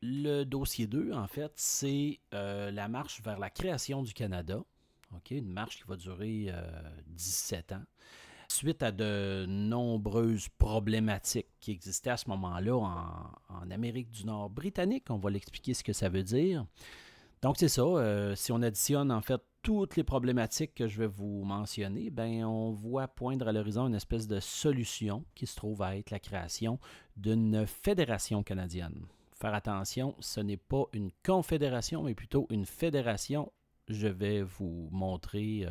Le dossier 2, en fait, c'est la marche vers la création du Canada. OK, une marche qui va durer 17 ans. Suite à de nombreuses problématiques qui existaient à ce moment-là en Amérique du Nord britannique, on va l'expliquer ce que ça veut dire. Donc c'est ça, si on additionne en fait toutes les problématiques que je vais vous mentionner, ben on voit poindre à l'horizon une espèce de solution qui se trouve à être la création d'une fédération canadienne. Faire attention, ce n'est pas une confédération, mais plutôt une fédération. Je vais vous montrer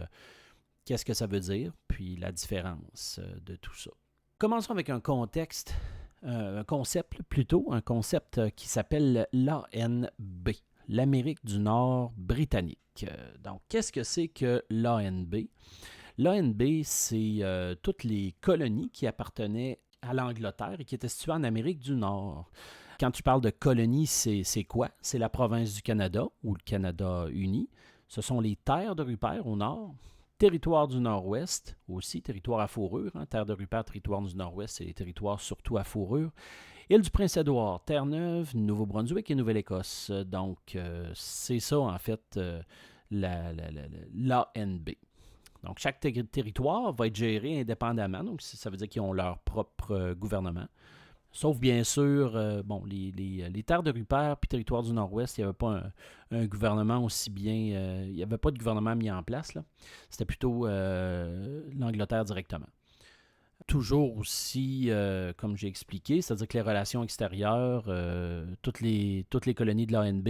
qu'est-ce que ça veut dire, puis la différence de tout ça. Commençons avec un contexte, un concept plutôt, un concept qui s'appelle l'ANB, l'Amérique du Nord britannique. Donc, qu'est-ce que c'est que l'ANB? L'ANB, c'est toutes les colonies qui appartenaient à l'Angleterre et qui étaient situées en Amérique du Nord. Quand tu parles de colonies, c'est quoi? C'est la province du Canada ou le Canada uni. Ce sont les terres de Rupert au nord, territoire du Nord-Ouest, aussi territoire à fourrure. Terre de Rupert, territoire du Nord-Ouest, c'est les territoires surtout à fourrure. Île du Prince-Édouard, Terre-Neuve, Nouveau-Brunswick et Nouvelle-Écosse. Donc, c'est ça, en fait, l'ANB. Donc, chaque territoire va être géré indépendamment. Donc, ça veut dire qu'ils ont leur propre gouvernement. Sauf bien sûr, les terres de Rupert puis territoire du Nord-Ouest, il n'y avait pas un gouvernement aussi bien. Il n'y avait pas de gouvernement mis en place. Là. C'était plutôt l'Angleterre directement. Toujours aussi, comme j'ai expliqué, c'est-à-dire que les relations extérieures, toutes les colonies de l'ANB,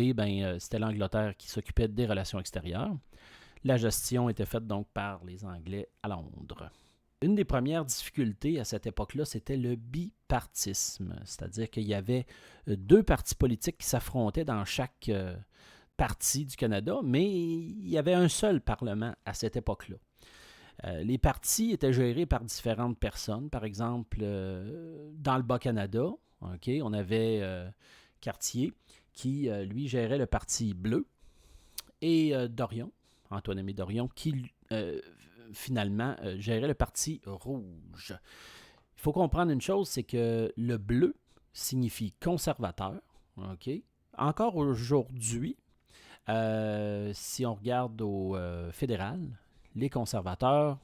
c'était l'Angleterre qui s'occupait des relations extérieures. La gestion était faite donc par les Anglais à Londres. Une des premières difficultés à cette époque-là, c'était le bipartisme, c'est-à-dire qu'il y avait deux partis politiques qui s'affrontaient dans chaque partie du Canada, mais il y avait un seul parlement à cette époque-là. Les partis étaient gérés par différentes personnes. Par exemple, dans le Bas-Canada, okay, on avait Cartier qui, lui, gérait le parti bleu et Dorion, Antoine-Aimé Dorion, qui finalement gérait le parti rouge. Il faut comprendre une chose, c'est que le bleu signifie conservateur. Okay? Encore aujourd'hui, si on regarde au fédéral, les conservateurs,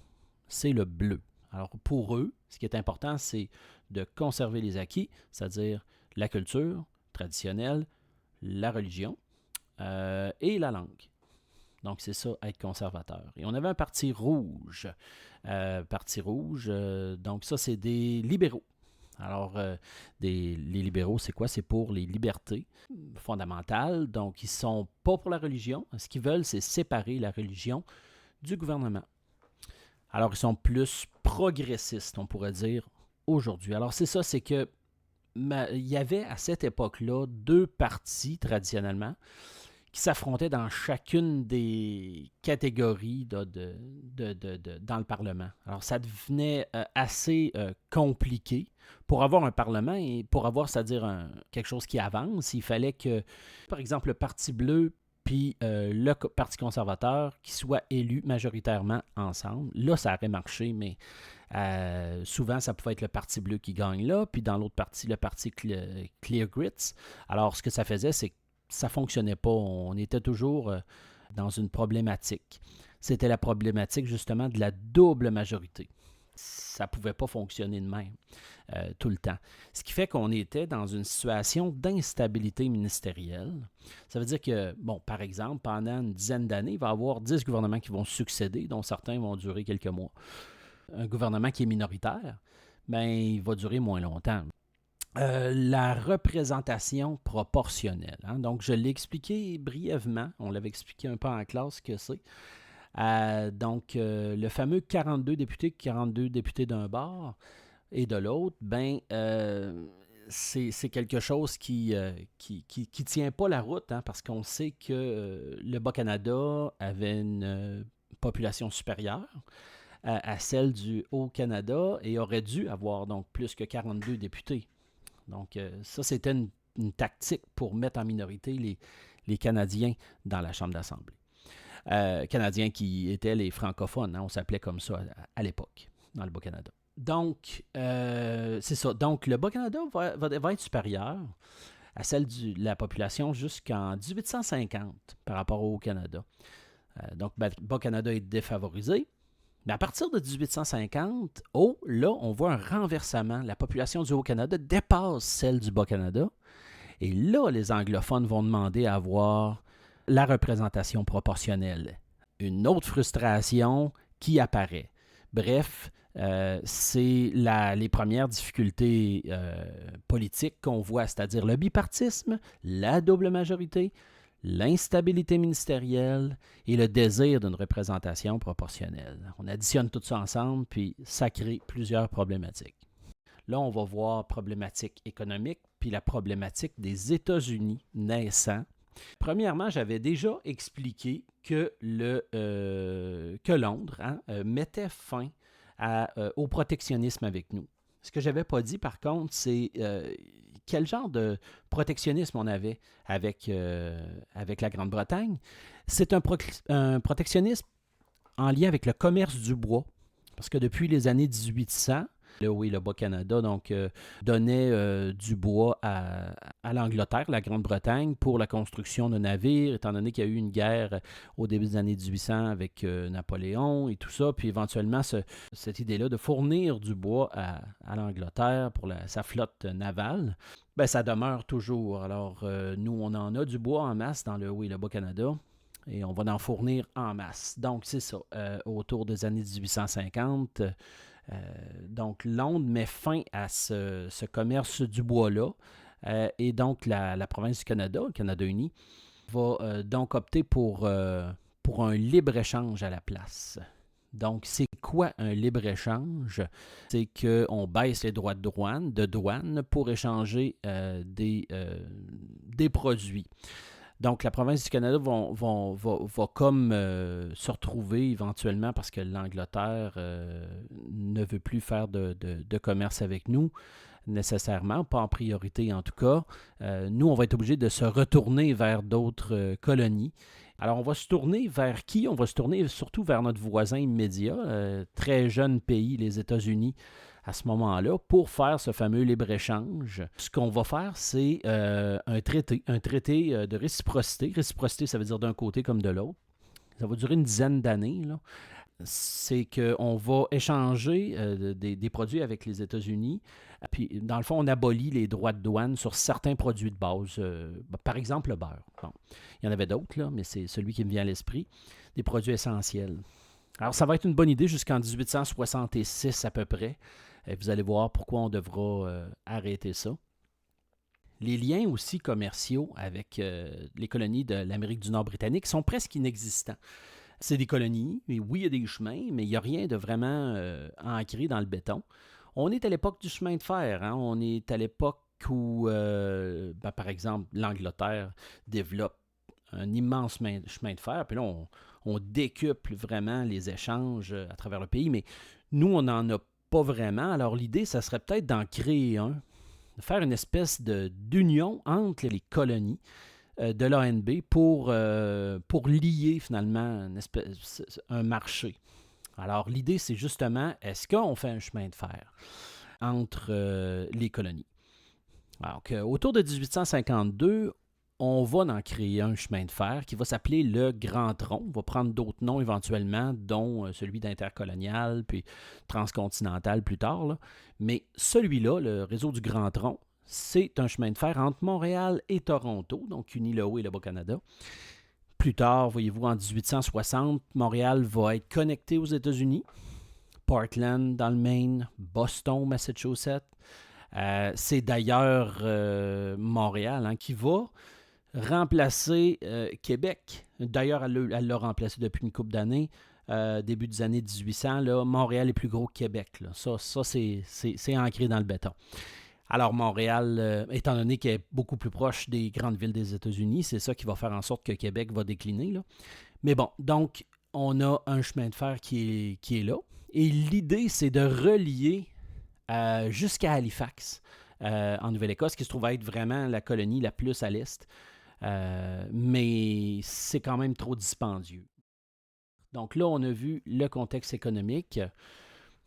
c'est le bleu. Alors pour eux, ce qui est important, c'est de conserver les acquis, c'est-à-dire la culture traditionnelle, la religion et la langue. Donc, c'est ça, être conservateur. Et on avait un parti rouge. Donc ça, c'est des libéraux. Alors, les libéraux, c'est quoi? C'est pour les libertés fondamentales. Donc, ils ne sont pas pour la religion. Ce qu'ils veulent, c'est séparer la religion du gouvernement. Alors, ils sont plus progressistes, on pourrait dire, aujourd'hui. Alors, c'est ça, c'est que il y avait à cette époque-là deux partis, traditionnellement, qui s'affrontaient dans chacune des catégories dans le Parlement. Alors, ça devenait assez compliqué. Pour avoir un Parlement et pour avoir, c'est-à-dire quelque chose qui avance, il fallait que, par exemple, le Parti bleu puis le Parti conservateur qui soient élus majoritairement ensemble. Là, ça aurait marché, mais souvent, ça pouvait être le Parti bleu qui gagne là, puis dans l'autre parti, le Parti Clear Grits. Alors, ce que ça faisait, c'est que ça ne fonctionnait pas. On était toujours dans une problématique. C'était la problématique justement de la double majorité. Ça ne pouvait pas fonctionner de même tout le temps. Ce qui fait qu'on était dans une situation d'instabilité ministérielle. Ça veut dire que, bon, par exemple, pendant une dizaine d'années, il va y avoir 10 gouvernements qui vont succéder, dont certains vont durer quelques mois. Un gouvernement qui est minoritaire, il va durer moins longtemps. La représentation proportionnelle. Donc, je l'ai expliqué brièvement. On l'avait expliqué un peu en classe ce que c'est. Le fameux 42 députés d'un bord et de l'autre, c'est quelque chose qui tient pas la route, parce qu'on sait que le Bas-Canada avait une population supérieure à celle du Haut-Canada et aurait dû avoir donc plus que 42 députés. Donc, ça, c'était une tactique pour mettre en minorité les Canadiens dans la Chambre d'Assemblée. Canadiens qui étaient les francophones, on s'appelait comme ça à l'époque, dans le Bas-Canada. Donc, c'est ça. Donc, le Bas-Canada va être supérieur à celle de la population jusqu'en 1850 par rapport au Canada. Donc, Bas-Canada est défavorisé. Mais à partir de 1850, là, on voit un renversement. La population du Haut-Canada dépasse celle du Bas-Canada. Et là, les anglophones vont demander à avoir la représentation proportionnelle. Une autre frustration qui apparaît. Bref, c'est les premières difficultés politiques qu'on voit, c'est-à-dire le bipartisme, la double majorité, l'instabilité ministérielle et le désir d'une représentation proportionnelle. On additionne tout ça ensemble, puis ça crée plusieurs problématiques. Là, on va voir problématique économique, puis la problématique des États-Unis naissants. Premièrement, j'avais déjà expliqué que Londres mettait fin au protectionnisme avec nous. Ce que je n'avais pas dit, par contre, c'est quel genre de protectionnisme on avait avec la Grande-Bretagne. C'est un protectionnisme en lien avec le commerce du bois. Parce que depuis les années 1800, le Bas-Canada donnait du bois à l'Angleterre, la Grande-Bretagne, pour la construction de navires, étant donné qu'il y a eu une guerre au début des années 1800 avec Napoléon et tout ça, puis éventuellement cette idée-là de fournir du bois à l'Angleterre pour sa flotte navale, ça demeure toujours. Alors, nous, on en a du bois en masse dans le Haut et le Bas-Canada. Et on va en fournir en masse. Donc, c'est ça. Autour des années 1850, donc Londres met fin à ce commerce du bois-là. Et donc, la province du Canada, le Canada-Uni, va donc opter pour un libre-échange à la place. Donc, c'est quoi un libre-échange? C'est qu'on baisse les droits de douane pour échanger des produits. Donc, la province du Canada va comme se retrouver éventuellement parce que l'Angleterre ne veut plus faire de commerce avec nous nécessairement, pas en priorité en tout cas. Nous, on va être obligés de se retourner vers d'autres colonies. Alors, on va se tourner vers qui? On va se tourner surtout vers notre voisin immédiat, très jeune pays, les États-Unis, à ce moment-là, pour faire ce fameux libre-échange. Ce qu'on va faire, c'est un traité de réciprocité. Réciprocité, ça veut dire d'un côté comme de l'autre. Ça va durer une dizaine d'années, là. C'est qu'on va échanger des produits avec les États-Unis. Puis, dans le fond, on abolit les droits de douane sur certains produits de base. Par exemple, le beurre. Bon, il y en avait d'autres, là, mais c'est celui qui me vient à l'esprit. Des produits essentiels. Alors, ça va être une bonne idée jusqu'en 1866 à peu près. Et vous allez voir pourquoi on devra arrêter ça. Les liens aussi commerciaux avec les colonies de l'Amérique du Nord britannique sont presque inexistants. C'est des colonies, mais oui, il y a des chemins, mais il n'y a rien de vraiment ancré dans le béton. On est à l'époque du chemin de fer. Hein? On est à l'époque où, par exemple, l'Angleterre développe un immense chemin de fer. Puis là, on décuple vraiment les échanges à travers le pays. Mais nous, on n'en a pas vraiment. Alors, l'idée, ça serait peut-être d'en créer un, de faire une espèce d'union entre les colonies de l'ANB pour lier finalement un marché. Alors, l'idée, c'est justement, est-ce qu'on fait un chemin de fer entre les colonies? Alors, autour de 1852, on va en créer un chemin de fer qui va s'appeler le Grand Tronc. On va prendre d'autres noms éventuellement, dont celui d'intercolonial, puis transcontinental plus tard. Là. Mais celui-là, le réseau du Grand Tronc, c'est un chemin de fer entre Montréal et Toronto, donc uni le Haut et le Bas-Canada. Plus tard, voyez-vous, en 1860, Montréal va être connecté aux États-Unis. Portland dans le Maine, Boston, Massachusetts. C'est d'ailleurs Montréal qui va remplacer Québec. D'ailleurs, elle l'a remplacé depuis une couple d'années. Début des années 1800, là, Montréal est plus gros que Québec. Là. Ça c'est ancré dans le béton. Alors, Montréal, étant donné qu'elle est beaucoup plus proche des grandes villes des États-Unis, c'est ça qui va faire en sorte que Québec va décliner. Là. Mais bon, donc, on a un chemin de fer qui est là. Et l'idée, c'est de relier jusqu'à Halifax, en Nouvelle-Écosse, qui se trouve être vraiment la colonie la plus à l'est. Mais c'est quand même trop dispendieux. Donc là, on a vu le contexte économique,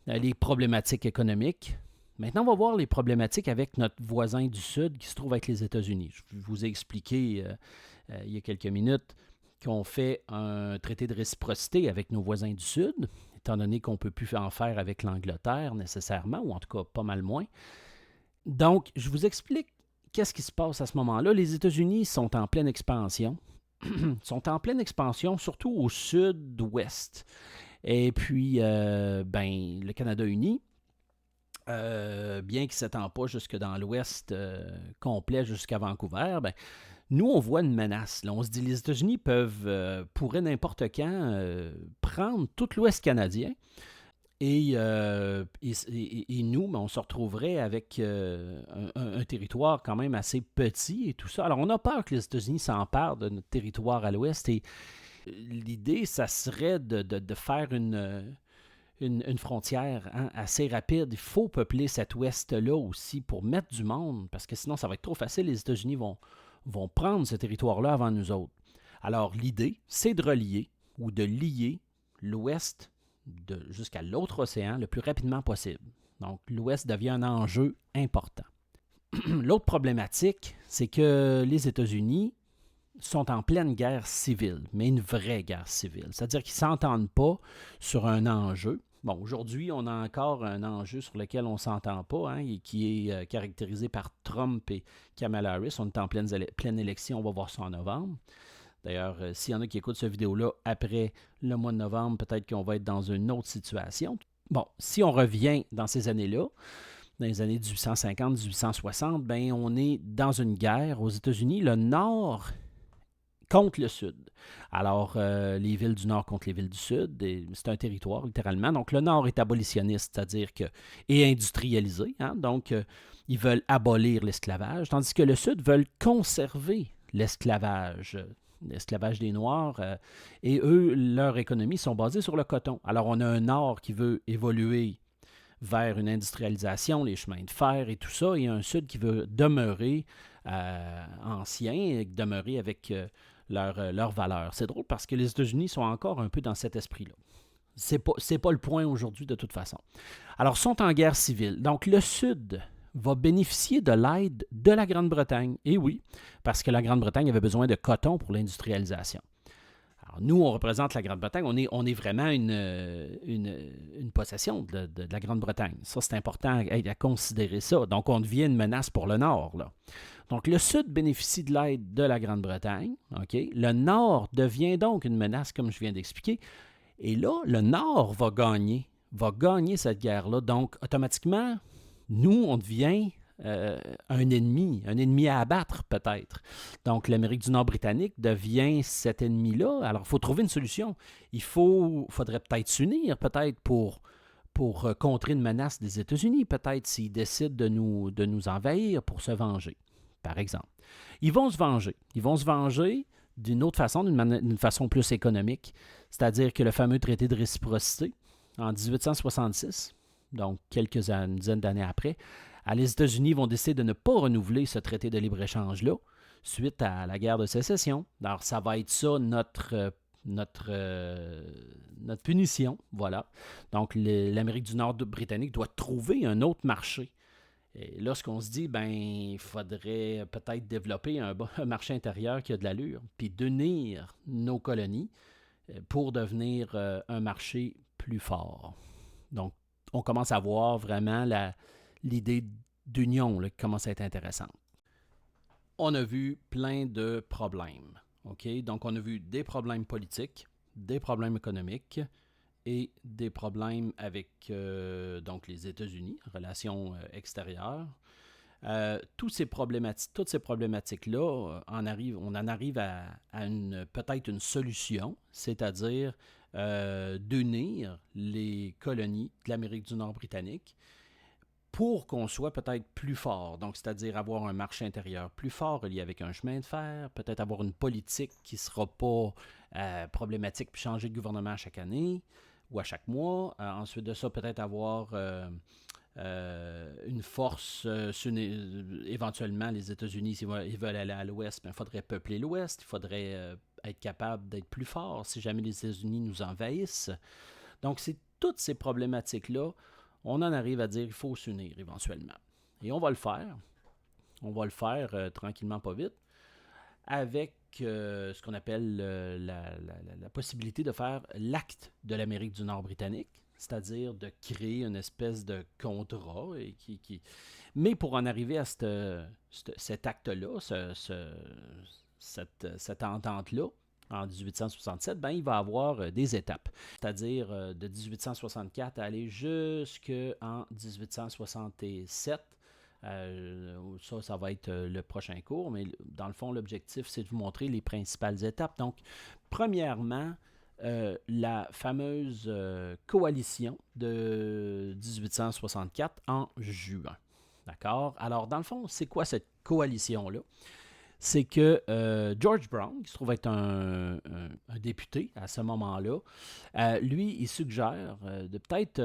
les problématiques économiques. Maintenant, on va voir les problématiques avec notre voisin du Sud qui se trouve avec les États-Unis. Je vous ai expliqué il y a quelques minutes qu'on fait un traité de réciprocité avec nos voisins du Sud, étant donné qu'on ne peut plus en faire avec l'Angleterre nécessairement, ou en tout cas pas mal moins. Donc, je vous explique qu'est-ce qui se passe à ce moment-là. Les États-Unis sont en pleine expansion. Sont en pleine expansion, surtout au sud-ouest. Et puis, le Canada uni, bien qu'il ne s'étend pas jusque dans l'ouest complet, jusqu'à Vancouver, nous, on voit une menace. Là, on se dit les États-Unis pourraient n'importe quand prendre tout l'ouest canadien. Et nous, on se retrouverait avec un territoire quand même assez petit et tout ça. Alors, on a peur que les États-Unis s'emparent de notre territoire à l'ouest. Et l'idée, ça serait de faire une frontière assez rapide. Il faut peupler cet ouest-là aussi pour mettre du monde, parce que sinon, ça va être trop facile. Les États-Unis vont prendre ce territoire-là avant nous autres. Alors, l'idée, c'est de relier ou de lier l'ouest jusqu'à l'autre océan le plus rapidement possible. Donc, l'ouest devient un enjeu important. L'autre problématique, c'est que les États-Unis sont en pleine guerre civile, mais une vraie guerre civile. C'est-à-dire qu'ils ne s'entendent pas sur un enjeu. Bon, aujourd'hui, on a encore un enjeu sur lequel on ne s'entend pas, et qui est caractérisé par Trump et Kamala Harris. On est en pleine élection, on va voir ça en novembre. D'ailleurs, s'il y en a qui écoutent cette vidéo-là après le mois de novembre, peut-être qu'on va être dans une autre situation. Bon, si on revient dans ces années-là, dans les années 1850-1860, on est dans une guerre aux États-Unis, le Nord contre le Sud. Alors, les villes du Nord contre les villes du Sud, c'est un territoire, littéralement. Donc, le Nord est abolitionniste, c'est-à-dire et industrialisé. Donc, ils veulent abolir l'esclavage, tandis que le Sud veulent conserver l'esclavage des Noirs, et eux, leur économie sont basées sur le coton. Alors, on a un Nord qui veut évoluer vers une industrialisation, les chemins de fer et tout ça, et un Sud qui veut demeurer ancien et demeurer avec leurs valeurs. C'est drôle parce que les États-Unis sont encore un peu dans cet esprit-là. C'est pas le point aujourd'hui de toute façon. Alors, ils sont en guerre civile. Donc, le Sud va bénéficier de l'aide de la Grande-Bretagne. Et oui, parce que la Grande-Bretagne avait besoin de coton pour l'industrialisation. Alors, nous, on représente la Grande-Bretagne. On est vraiment une possession de la Grande-Bretagne. Ça, c'est important à considérer ça. Donc, on devient une menace pour le Nord, là. Donc, le Sud bénéficie de l'aide de la Grande-Bretagne. Okay? Le Nord devient donc une menace, comme je viens d'expliquer. Et là, le Nord va gagner cette guerre-là. Donc, automatiquement, nous, on devient un ennemi à abattre peut-être. Donc, l'Amérique du Nord britannique devient cet ennemi-là. Alors, il faut trouver une solution. Faudrait peut-être s'unir, peut-être pour contrer une menace des États-Unis, peut-être s'ils décident de nous envahir pour se venger, par exemple. Ils vont se venger. Ils vont se venger d'une autre façon, d'une façon plus économique, c'est-à-dire que le fameux traité de réciprocité, en 1866, donc une dizaine d'années après, les États-Unis vont décider de ne pas renouveler ce traité de libre-échange-là suite à la guerre de sécession. Alors, ça va être ça notre punition, voilà. Donc, l'Amérique du Nord britannique doit trouver un autre marché. Et là, ce qu'on se dit, il faudrait peut-être développer un marché intérieur qui a de l'allure, puis d'unir nos colonies pour devenir un marché plus fort. Donc, on commence à voir vraiment l'idée d'union qui commence à être intéressante. On a vu plein de problèmes. Okay? Donc, on a vu des problèmes politiques, des problèmes économiques et des problèmes avec donc les États-Unis, relations extérieures. Toutes ces problématiques-là, on en arrive à peut-être une solution, c'est-à-dire d'unir les colonies de l'Amérique du Nord britannique pour qu'on soit peut-être plus fort. Donc, c'est-à-dire avoir un marché intérieur plus fort relié avec un chemin de fer, peut-être avoir une politique qui ne sera pas problématique puis changer de gouvernement à chaque année ou à chaque mois. Ensuite de ça, peut-être avoir une force, éventuellement les États-Unis, s'ils veulent aller à l'Ouest, il faudrait peupler l'Ouest, il faudrait être capable d'être plus fort si jamais les États-Unis nous envahissent. Donc, c'est toutes ces problématiques-là on en arrive à dire qu'il faut s'unir éventuellement. Et on va le faire. On va le faire tranquillement, pas vite, avec ce qu'on appelle la possibilité de faire l'acte de l'Amérique du Nord britannique, c'est-à-dire de créer une espèce de contrat. Mais pour en arriver à cet acte-là, cette entente-là, en 1867, ben, il va y avoir des étapes. C'est-à-dire de 1864 à aller jusqu'en 1867. Ça va être le prochain cours, mais dans le fond, l'objectif, c'est de vous montrer les principales étapes. Donc, premièrement, la fameuse coalition de 1864 en juin. D'accord? Alors, dans le fond, c'est quoi cette coalition-là? C'est que George Brown, qui se trouve être un député à ce moment-là, lui, il suggère de peut-être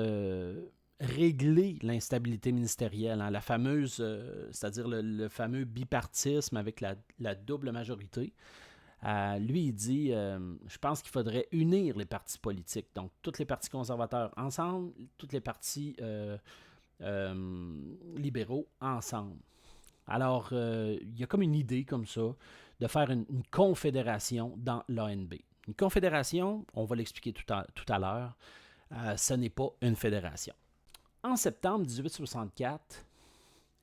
régler l'instabilité ministérielle, hein, la fameuse, c'est-à-dire le fameux bipartisme avec la double majorité. Lui, il dit, je pense qu'il faudrait unir les partis politiques, donc tous les partis conservateurs ensemble, tous les partis libéraux ensemble. Alors, il y a comme une idée comme ça de faire une confédération dans l'ANB. Une confédération, on va l'expliquer tout à l'heure, ce n'est pas une fédération. En septembre 1864,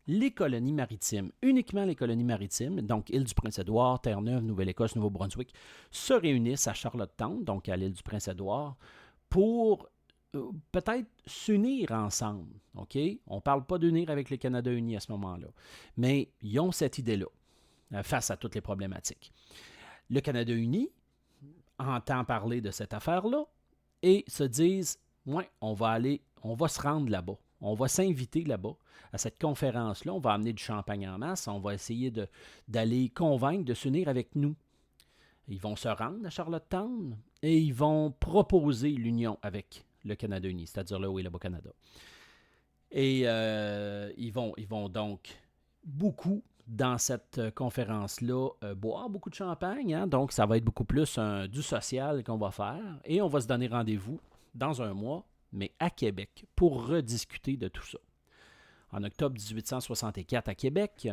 les colonies maritimes, uniquement les colonies maritimes, donc île du Prince-Édouard, Terre-Neuve, Nouvelle-Écosse, Nouveau-Brunswick, se réunissent à Charlottetown, donc à l'île du Prince-Édouard, pour peut-être s'unir ensemble. OK? On ne parle pas d'unir avec le Canada uni à ce moment-là, mais ils ont cette idée-là face à toutes les problématiques. Le Canada uni entend parler de cette affaire-là et se disent, ouais, on va se rendre là-bas. On va s'inviter là-bas à cette conférence-là. On va amener du champagne en masse. On va essayer d'aller convaincre de s'unir avec nous. Ils vont se rendre à Charlottetown et ils vont proposer l'union avec le Canada uni, c'est-à-dire là où est le Bas-Canada. Et ils vont donc beaucoup, dans cette conférence-là, boire beaucoup de champagne. Hein? Donc, ça va être beaucoup plus du social qu'on va faire. Et on va se donner rendez-vous dans un mois, mais à Québec, pour rediscuter de tout ça. En octobre 1864 à Québec,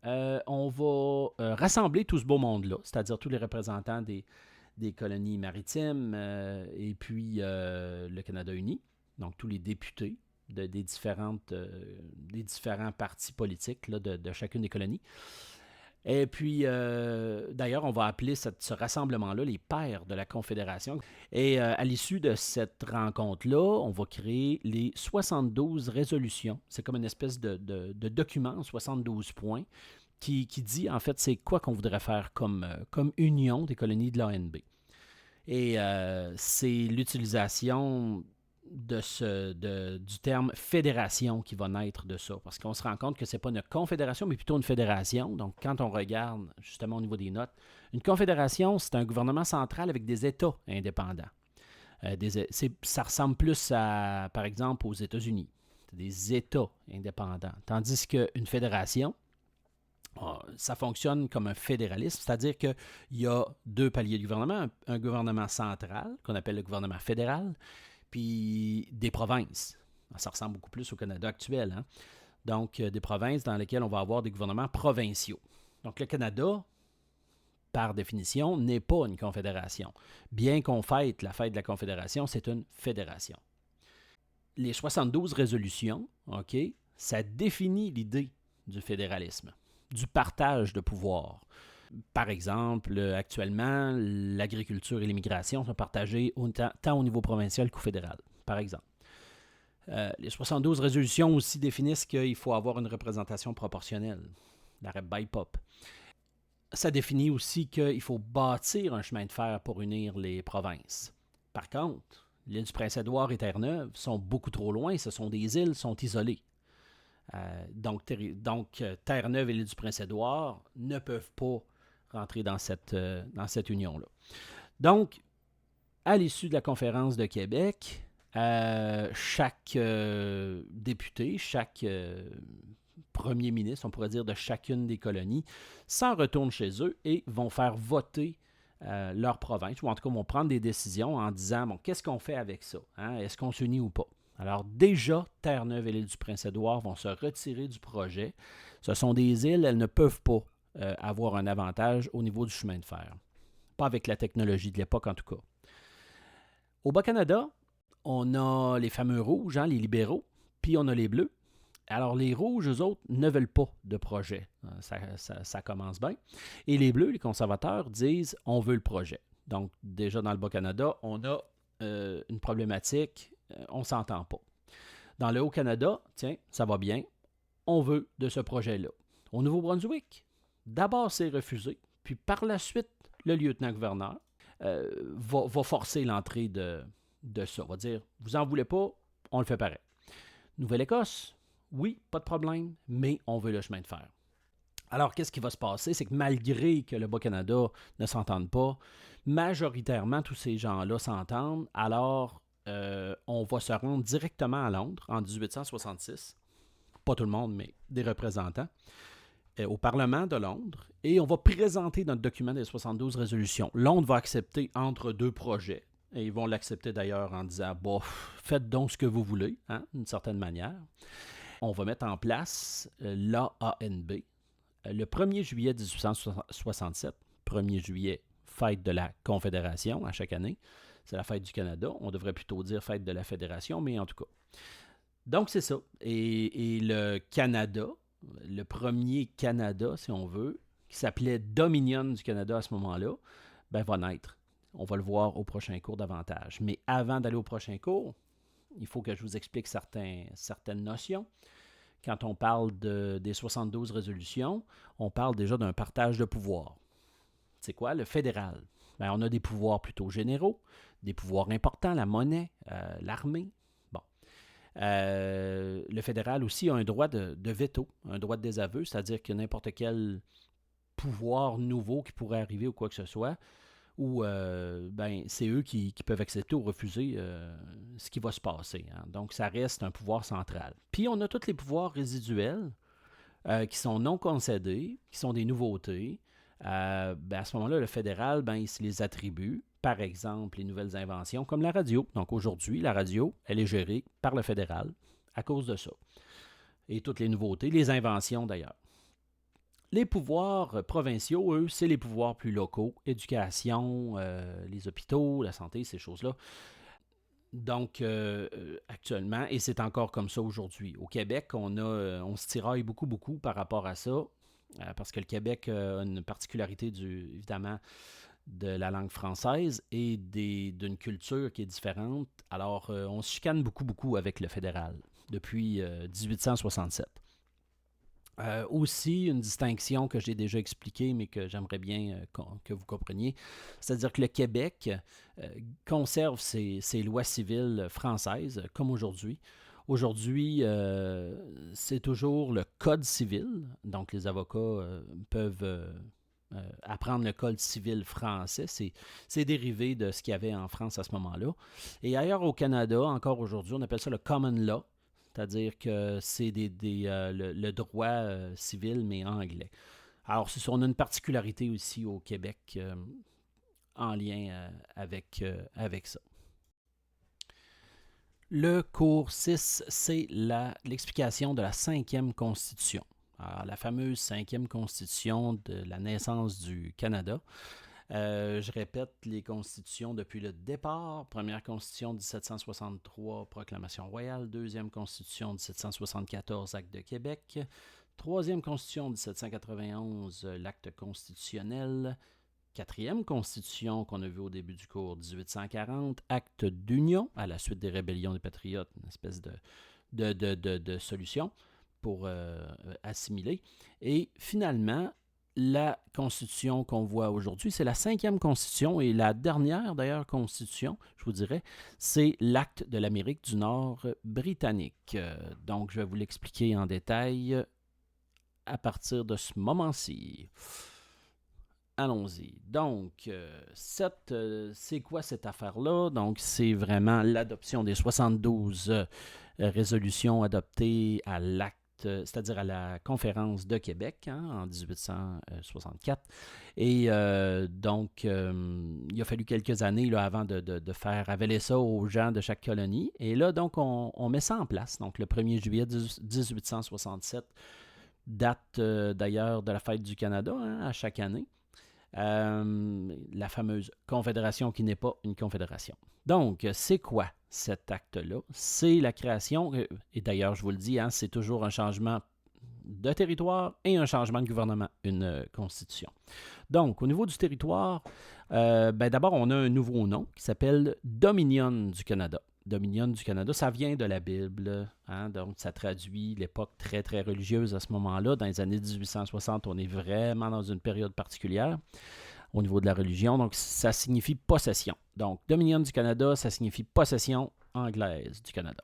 on va rassembler tout ce beau monde-là, c'est-à-dire tous les représentants des colonies maritimes et puis le Canada uni, donc tous les députés des différents partis politiques là, de chacune des colonies. Et puis, d'ailleurs, on va appeler ce rassemblement-là les pères de la Confédération. Et à l'issue de cette rencontre-là, on va créer les 72 résolutions. C'est comme une espèce de document, 72 points, qui dit, en fait, c'est quoi qu'on voudrait faire comme union des colonies de l'ANB. Et c'est l'utilisation du terme fédération qui va naître de ça. Parce qu'on se rend compte que ce n'est pas une confédération, mais plutôt une fédération. Donc, quand on regarde justement au niveau des notes, une confédération, c'est un gouvernement central avec des États indépendants. Ça ressemble plus à, par exemple, aux États-Unis. C'est des États indépendants. Tandis qu'une fédération, ça fonctionne comme un fédéralisme, c'est-à-dire qu'il y a deux paliers de gouvernement, un gouvernement central, qu'on appelle le gouvernement fédéral, puis des provinces. Ça ressemble beaucoup plus au Canada actuel. Hein? Donc, des provinces dans lesquelles on va avoir des gouvernements provinciaux. Donc, le Canada, par définition, n'est pas une confédération. Bien qu'on fête la fête de la confédération, c'est une fédération. Les 72 résolutions, OK, ça définit l'idée du fédéralisme, du partage de pouvoir. Par exemple, actuellement, l'agriculture et l'immigration sont partagées tant au niveau provincial qu'au fédéral, par exemple. Les 72 résolutions aussi définissent qu'il faut avoir une représentation proportionnelle, l'arrêt BIPOP. Ça définit aussi qu'il faut bâtir un chemin de fer pour unir les provinces. Par contre, l'île du Prince-Édouard et Terre-Neuve sont beaucoup trop loin, ce sont des îles, sont isolées. Donc, Terre-Neuve et l'île du Prince-Édouard ne peuvent pas rentrer dans cette union-là. Donc, à l'issue de la conférence de Québec, chaque député, chaque premier ministre, on pourrait dire, de chacune des colonies, s'en retournent chez eux et vont faire voter leur province, ou en tout cas vont prendre des décisions en disant, bon, qu'est-ce qu'on fait avec ça? Hein? Est-ce qu'on s'unit ou pas? Alors déjà, Terre-Neuve et l'île du Prince-Édouard vont se retirer du projet. Ce sont des îles, elles ne peuvent pas avoir un avantage au niveau du chemin de fer. Pas avec la technologie de l'époque en tout cas. Au Bas-Canada, on a les fameux rouges, les libéraux, puis on a les bleus. Alors les rouges, eux autres, ne veulent pas de projet. Ça commence bien. Et les bleus, les conservateurs, disent on veut le projet. Donc déjà dans le Bas-Canada, on a une problématique, on ne s'entend pas. Dans le Haut-Canada, tiens, ça va bien, on veut de ce projet-là. Au Nouveau-Brunswick, d'abord c'est refusé, puis par la suite, le lieutenant-gouverneur va forcer l'entrée de ça. Va dire, vous en voulez pas, on le fait pareil. Nouvelle-Écosse, oui, pas de problème, mais on veut le chemin de fer. Alors, qu'est-ce qui va se passer? C'est que malgré que le Bas-Canada ne s'entende pas, majoritairement, tous ces gens-là s'entendent. Alors, on va se rendre directement à Londres en 1866. Pas tout le monde, mais des représentants. Au Parlement de Londres. Et on va présenter notre document des 72 résolutions. Londres va accepter entre deux projets. Et ils vont l'accepter d'ailleurs en disant, faites donc ce que vous voulez, d'une certaine manière. On va mettre en place l'AANB. Le 1er juillet 1867, 1er juillet, fête de la Confédération à chaque année. C'est la fête du Canada. On devrait plutôt dire fête de la Fédération, mais en tout cas. Donc, c'est ça. Et le Canada, le premier Canada, si on veut, qui s'appelait Dominion du Canada à ce moment-là, va naître. On va le voir au prochain cours davantage. Mais avant d'aller au prochain cours, il faut que je vous explique certaines notions. Quand on parle des 72 résolutions, on parle déjà d'un partage de pouvoir. C'est quoi? Le fédéral. On a des pouvoirs plutôt généraux, des pouvoirs importants, la monnaie, l'armée. Le fédéral aussi a un droit de veto, un droit de désaveu, c'est-à-dire que n'importe quel pouvoir nouveau qui pourrait arriver ou quoi que ce soit, ou c'est eux qui peuvent accepter ou refuser ce qui va se passer. Donc, ça reste un pouvoir central. Puis, on a tous les pouvoirs résiduels qui sont non concédés, qui sont des nouveautés. À ce moment-là, le fédéral, il se les attribue. Par exemple, les nouvelles inventions, comme la radio. Donc, aujourd'hui, la radio, elle est gérée par le fédéral à cause de ça. Et toutes les nouveautés, les inventions d'ailleurs. Les pouvoirs provinciaux, eux, c'est les pouvoirs plus locaux, éducation, les hôpitaux, la santé, ces choses-là. Donc, actuellement, et c'est encore comme ça aujourd'hui. Au Québec, on se tiraille beaucoup par rapport à ça, parce que le Québec a une particularité, évidemment, de la langue française et d'une culture qui est différente. Alors, on se chicane beaucoup avec le fédéral depuis 1867. Aussi, une distinction que j'ai déjà expliquée, mais que j'aimerais bien que vous compreniez, c'est-à-dire que le Québec conserve ses lois civiles françaises, comme aujourd'hui. Aujourd'hui, c'est toujours le Code civil, donc les avocats peuvent apprendre le Code civil français. C'est dérivé de ce qu'il y avait en France à ce moment-là. Et ailleurs au Canada, encore aujourd'hui, on appelle ça le Common Law, c'est-à-dire que c'est le droit civil, mais anglais. Alors, on a une particularité aussi au Québec en lien avec ça. Le cours 6, c'est l'explication de la 5e Constitution. Alors, la fameuse 5e Constitution de la naissance du Canada. Je répète les constitutions depuis le départ. Première constitution 1763, proclamation royale. Deuxième constitution 1774, acte de Québec. Troisième constitution 1791, l'acte constitutionnel. Quatrième constitution qu'on a vu au début du cours 1840, acte d'union à la suite des rébellions des patriotes, une espèce de solution pour assimiler. Et finalement, la constitution qu'on voit aujourd'hui, c'est la 5e constitution et la dernière d'ailleurs constitution, je vous dirais, c'est l'acte de l'Amérique du Nord britannique. Donc, je vais vous l'expliquer en détail à partir de ce moment-ci. Allons-y. Donc, c'est quoi cette affaire-là? Donc, c'est vraiment l'adoption des 72 résolutions adoptées à l'acte c'est-à-dire à la conférence de Québec en 1864. Et donc, il a fallu quelques années là, avant de faire avaler ça aux gens de chaque colonie. Et là, donc, on met ça en place. Donc, le 1er juillet 1867, date d'ailleurs de la fête du Canada à chaque année. La fameuse confédération qui n'est pas une confédération. Donc, c'est quoi cet acte-là? C'est la création, et d'ailleurs, je vous le dis, c'est toujours un changement de territoire et un changement de gouvernement, une constitution. Donc, au niveau du territoire, d'abord, on a un nouveau nom qui s'appelle Dominion du Canada. Dominion du Canada, ça vient de la Bible, donc ça traduit l'époque très, très religieuse à ce moment-là. Dans les années 1860, on est vraiment dans une période particulière au niveau de la religion, donc ça signifie possession. Donc, Dominion du Canada, ça signifie possession anglaise du Canada.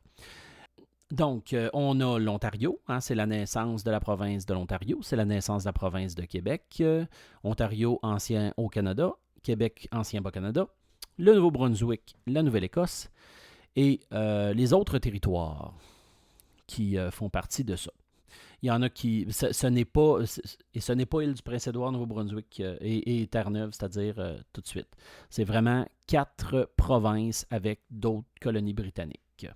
Donc, on a l'Ontario, c'est la naissance de la province de l'Ontario, c'est la naissance de la province de Québec, Ontario, ancien Haut-Canada, Québec, ancien Bas-Canada, le Nouveau-Brunswick, la Nouvelle-Écosse, et les autres territoires qui font partie de ça. Il y en a qui... Ce n'est pas île du Prince-Édouard, Nouveau-Brunswick et Terre-Neuve, c'est-à-dire tout de suite. C'est vraiment 4 provinces avec d'autres colonies britanniques.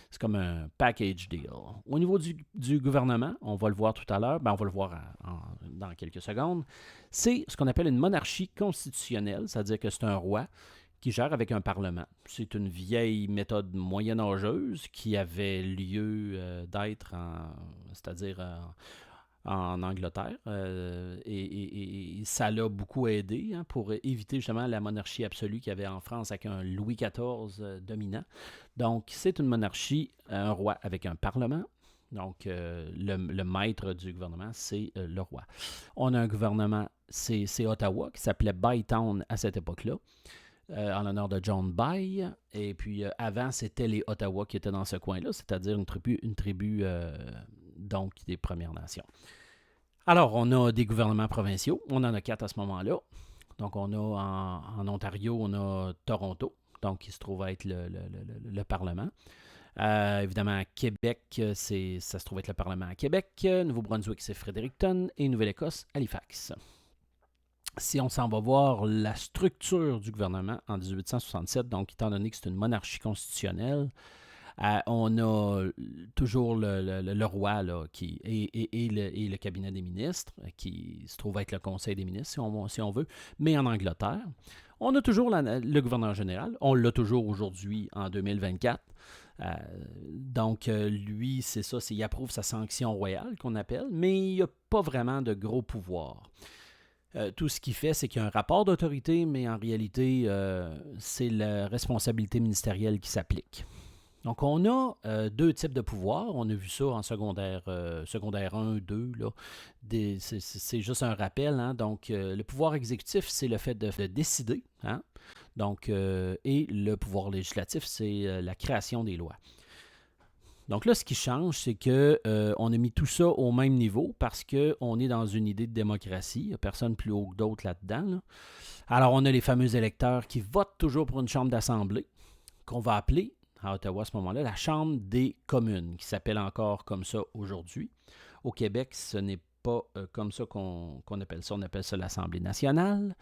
C'est comme un package deal. Au niveau du gouvernement, on va le voir tout à l'heure, on va le voir dans quelques secondes, c'est ce qu'on appelle une monarchie constitutionnelle, c'est-à-dire que c'est un roi qui gère avec un parlement. C'est une vieille méthode moyenâgeuse qui avait lieu d'être c'est-à-dire en Angleterre. Et ça l'a beaucoup aidé pour éviter justement la monarchie absolue qu'il y avait en France avec un Louis XIV dominant. Donc, c'est une monarchie, un roi avec un parlement. Donc, le maître du gouvernement, c'est le roi. On a un gouvernement, c'est Ottawa, qui s'appelait Bytown à cette époque-là. En l'honneur de John Bay. Et puis, avant, c'était les Ottawa qui étaient dans ce coin-là, c'est-à-dire une tribu donc des Premières Nations. Alors, on a des gouvernements provinciaux. On en a 4 à ce moment-là. Donc, on a en Ontario, on a Toronto, donc qui se trouve être le Parlement. Évidemment, à Québec, ça se trouve être le Parlement à Québec. Nouveau-Brunswick, c'est Fredericton. Et Nouvelle-Écosse, Halifax. Si on s'en va voir la structure du gouvernement en 1867, donc étant donné que c'est une monarchie constitutionnelle, on a toujours le roi là, et le cabinet des ministres, qui se trouve être le conseil des ministres, si on veut, mais en Angleterre. On a toujours le gouverneur général, on l'a toujours aujourd'hui en 2024. Donc, lui, c'est ça, il approuve sa sanction royale qu'on appelle, mais il n'y a pas vraiment de gros pouvoir. Tout ce qu'il fait, c'est qu'il y a un rapport d'autorité, mais en réalité, c'est la responsabilité ministérielle qui s'applique. Donc, on a 2 types de pouvoirs. On a vu ça en secondaire 1, 2. Là. C'est juste un rappel. Donc, le pouvoir exécutif, c'est le fait de décider. Donc, et le pouvoir législatif, c'est la création des lois. Donc là, ce qui change, c'est qu'on a mis tout ça au même niveau parce qu'on est dans une idée de démocratie. Il n'y a personne plus haut que d'autres là-dedans. Là. Alors, on a les fameux électeurs qui votent toujours pour une chambre d'assemblée qu'on va appeler, à Ottawa à ce moment-là, la Chambre des communes, qui s'appelle encore comme ça aujourd'hui. Au Québec, ce n'est pas comme ça qu'on appelle ça. On appelle ça l'Assemblée nationale.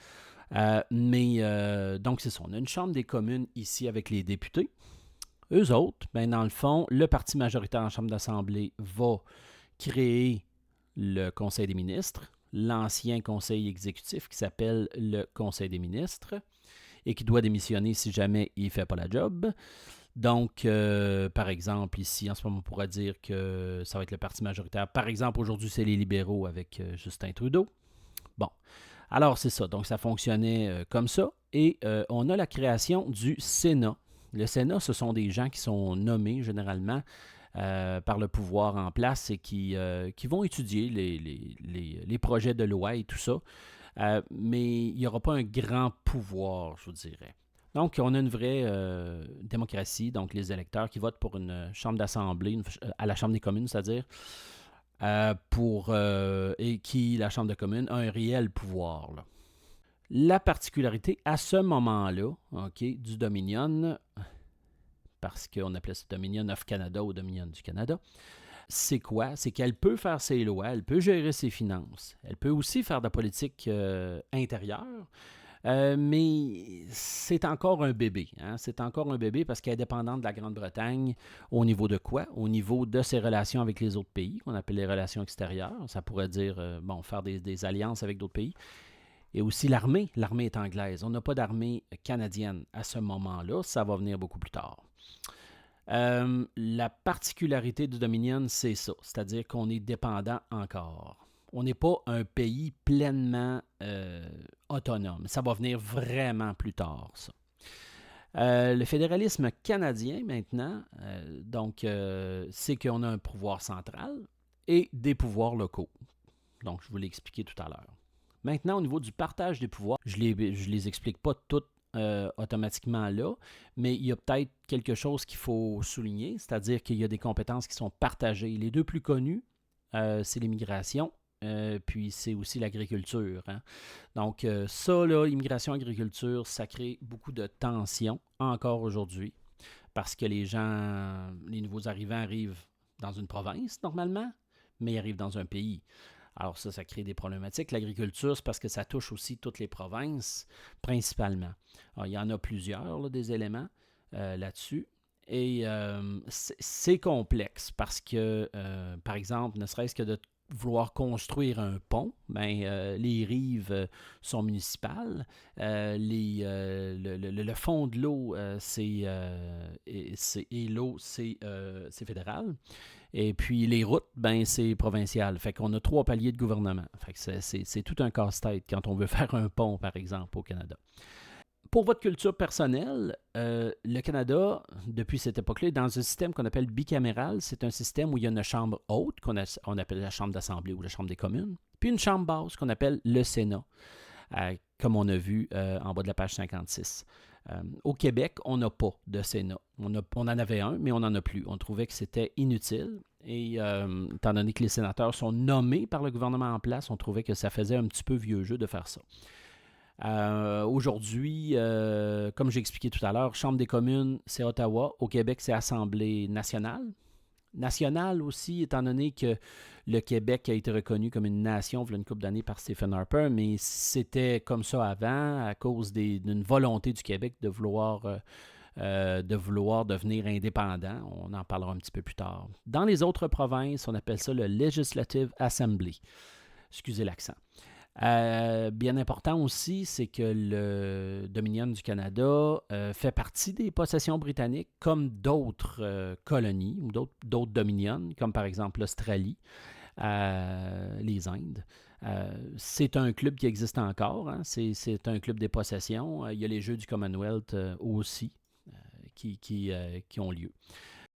Donc, c'est ça. On a une Chambre des communes ici avec les députés. Eux autres, dans le fond, le parti majoritaire en Chambre d'Assemblée va créer le Conseil des ministres, l'ancien Conseil exécutif qui s'appelle le Conseil des ministres et qui doit démissionner si jamais il ne fait pas la job. Donc, par exemple, ici, en ce moment, on pourrait dire que ça va être le parti majoritaire. Par exemple, aujourd'hui, c'est les libéraux avec Justin Trudeau. Bon, alors c'est ça. Donc, ça fonctionnait comme ça. Et on a la création du Sénat. Le Sénat, ce sont des gens qui sont nommés généralement par le pouvoir en place et qui vont étudier les projets de loi et tout ça. Mais il n'y aura pas un grand pouvoir, je vous dirais. Donc, on a une vraie démocratie, donc les électeurs qui votent pour une chambre d'assemblée, à la Chambre des communes, c'est-à-dire, et qui, la Chambre des communes, a un réel pouvoir, là. La particularité à ce moment-là, du Dominion, parce qu'on appelait ça Dominion of Canada ou Dominion du Canada, C'est quoi? C'est qu'elle peut faire ses lois, elle peut gérer ses finances, elle peut aussi faire de la politique intérieure, mais c'est encore un bébé. Hein? C'est encore un bébé parce qu'elle est dépendante de la Grande-Bretagne au niveau de quoi? Au niveau de ses relations avec les autres pays, qu'on appelle les relations extérieures. Ça pourrait dire, faire des alliances avec d'autres pays. Et aussi l'armée. L'armée est anglaise. On n'a pas d'armée canadienne à ce moment-là. Ça va venir beaucoup plus tard. La particularité du Dominion, c'est ça. C'est-à-dire qu'on est dépendant encore. On n'est pas un pays pleinement autonome. Ça va venir vraiment plus tard, ça. Le fédéralisme canadien, maintenant, c'est qu'on a un pouvoir central et des pouvoirs locaux. Donc, je vous l'ai expliqué tout à l'heure. Maintenant, au niveau du partage des pouvoirs, je les explique pas toutes automatiquement là, mais il y a peut-être quelque chose qu'il faut souligner, c'est-à-dire qu'il y a des compétences qui sont partagées. Les deux plus connus, c'est l'immigration, puis c'est aussi l'agriculture. Hein. Donc ça, là, immigration-agriculture, ça crée beaucoup de tensions encore aujourd'hui, parce que les nouveaux arrivants arrivent dans une province, normalement, mais ils arrivent dans un pays. Alors ça crée des problématiques. L'agriculture, c'est parce que ça touche aussi toutes les provinces, principalement. Alors, il y en a plusieurs, là, des éléments là-dessus. Et c'est complexe parce que, par exemple, ne serait-ce que de vouloir construire un pont, les rives sont municipales. Le fond de l'eau, et l'eau, c'est fédéral. Et puis les routes, c'est provincial. Fait qu'on a 3 paliers de gouvernement. Fait que c'est tout un casse-tête quand on veut faire un pont, par exemple, au Canada. Pour votre culture personnelle, le Canada, depuis cette époque-là, est dans un système qu'on appelle bicaméral. C'est un système où il y a une chambre haute, on appelle la chambre d'assemblée ou la chambre des communes, puis une chambre basse qu'on appelle le Sénat, comme on a vu en bas de la page 56. Au Québec, on n'a pas de Sénat. On en avait un, mais on n'en a plus. On trouvait que c'était inutile. Et étant donné que les sénateurs sont nommés par le gouvernement en place, on trouvait que ça faisait un petit peu vieux jeu de faire ça. Aujourd'hui, comme j'ai expliqué tout à l'heure, Chambre des communes, c'est Ottawa. Au Québec, c'est Assemblée nationale. Nationale aussi, étant donné que le Québec a été reconnu comme une nation il y a une couple d'années par Stephen Harper, mais c'était comme ça avant à cause d'une volonté du Québec de vouloir devenir indépendant. On en parlera un petit peu plus tard. Dans les autres provinces, on appelle ça le Legislative Assembly. Excusez l'accent. Bien important aussi, c'est que le Dominion du Canada fait partie des possessions britanniques comme d'autres colonies ou d'autres dominions, comme par exemple l'Australie, les Indes. C'est un club qui existe encore, hein? C'est un club des possessions. Il y a les Jeux du Commonwealth aussi qui ont lieu.